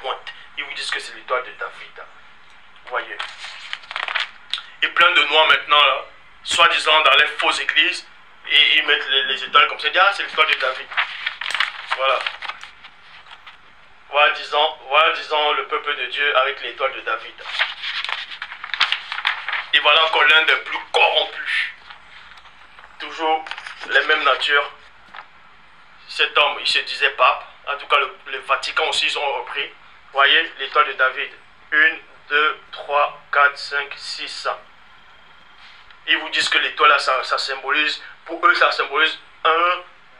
pointes. Ils vous disent que c'est l'étoile de David. Vous voyez. Et plein de noirs maintenant, là, soi-disant dans les fausses églises, et ils mettent les étoiles comme ça. Ils disent, ah, c'est l'étoile de David. Voilà. Voilà, disons le peuple de Dieu avec l'étoile de David. Et voilà encore l'un des plus corrompus. Toujours les mêmes natures. Cet homme, il se disait pape. En tout cas, le Vatican aussi, ils ont repris. Vous voyez, l'étoile de David. 1, 2, 3, 4, 5, 6. Ils vous disent que l'étoile, là, ça symbolise, pour eux, ça symbolise 1,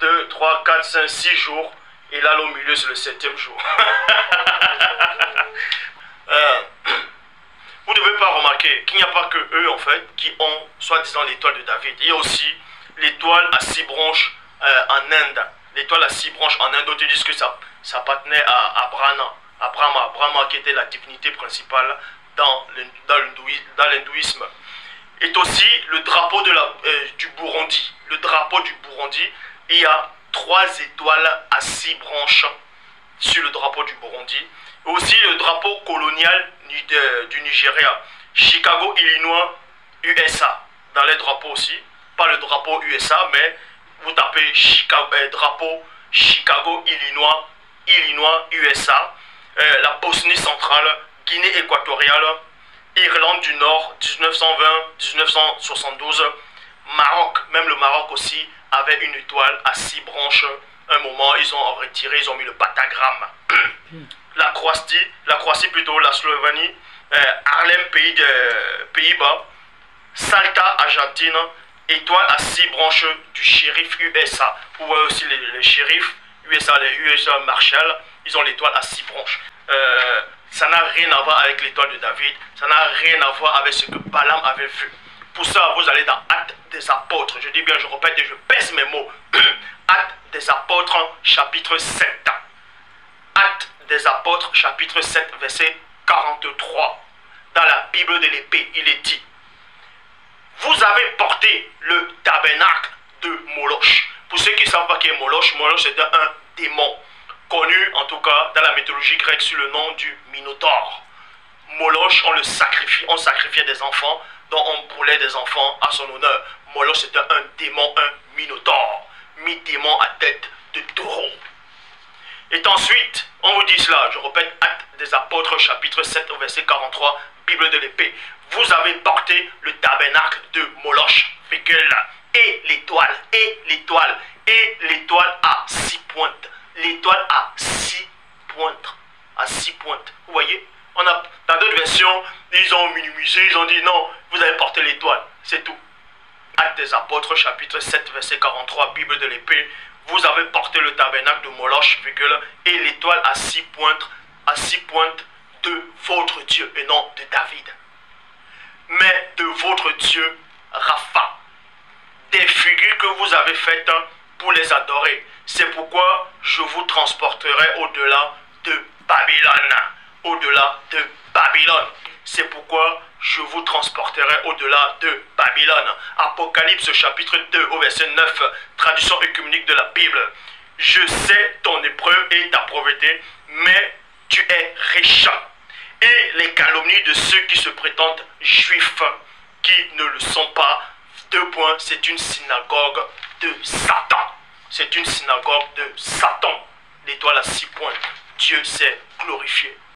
2, 3, 4, 5, 6 jours. Et là, au milieu, c'est le 7e jour. Vous ne devez pas remarquer qu'il n'y a pas que eux, en fait, qui ont, soi-disant, l'étoile de David. Il y a aussi l'étoile à 6 branches en Inde. L'étoile à 6 branches en Inde, d'autres disent que ça appartenait à Brahma, qui était la divinité principale dans l'hindouisme. Est aussi le drapeau du Burundi. Le drapeau du Burundi, il y a 3 étoiles à 6 branches sur le drapeau du Burundi. Et aussi le drapeau colonial du Nigeria. Chicago, Illinois, USA. Dans les drapeaux aussi. Pas le drapeau USA, mais vous tapez drapeau Chicago, Illinois, USA. La Bosnie centrale, Guinée équatoriale, Irlande du Nord, 1920-1972. Maroc, même le Maroc aussi, avait une étoile à 6 branches. Un moment, ils ont retiré, ils ont mis le pentagramme. La Croatie plutôt, la Slovénie, Harlem, Pays-Bas, Salta, Argentine, étoile à 6 branches du shérif USA. Vous voyez aussi les shérifs USA, les USA Marshall, ils ont l'étoile à 6 branches. Ça n'a rien à voir avec l'étoile de David, ça n'a rien à voir avec ce que Balaam avait vu. Pour ça, vous allez dans Actes des Apôtres. Je dis bien, je répète et je pèse mes mots. Actes des Apôtres, chapitre 7. Actes des Apôtres, chapitre 7, verset 43. Dans la Bible de l'épée, il est dit: vous avez porté le tabernacle de Moloch. Pour ceux qui ne savent pas qui est Moloch, Moloch c'était un démon, connu en tout cas dans la mythologie grecque sous le nom du Minotaure. Moloch, on sacrifiait des enfants, dont on brûlait des enfants à son honneur. Moloch c'était un démon, un Minotaure, mi-démon à tête de taureau. Et ensuite, on vous dit cela, je répète, Actes des Apôtres, chapitre 7, verset 43, Bible de l'épée. Vous avez porté le tabernacle de Moloch, et l'étoile à 6 pointes. L'étoile à 6 pointes. À 6 pointes. Vous voyez? Dans d'autres versions, ils ont minimisé, ils ont dit non, vous avez porté l'étoile. C'est tout. Actes des Apôtres, chapitre 7, verset 43, Bible de l'épée. Vous avez porté le tabernacle de Moloch, et l'étoile à 6 pointes de votre Dieu, et non de David. Mais de votre Dieu, Rapha. Des figures que vous avez faites pour les adorer. C'est pourquoi je vous transporterai au-delà de Babylone. Au-delà de Babylone. C'est pourquoi je vous transporterai au-delà de Babylone. Apocalypse chapitre 2 au verset 9, traduction œcuménique de la Bible. Je sais ton épreuve et ta pauvreté, mais tu es riche. Et les calomnies de ceux qui se prétendent juifs, qui ne le sont pas. 2 points, c'est une synagogue de Satan. C'est une synagogue de Satan. L'étoile à 6 points. Dieu s'est glorifié.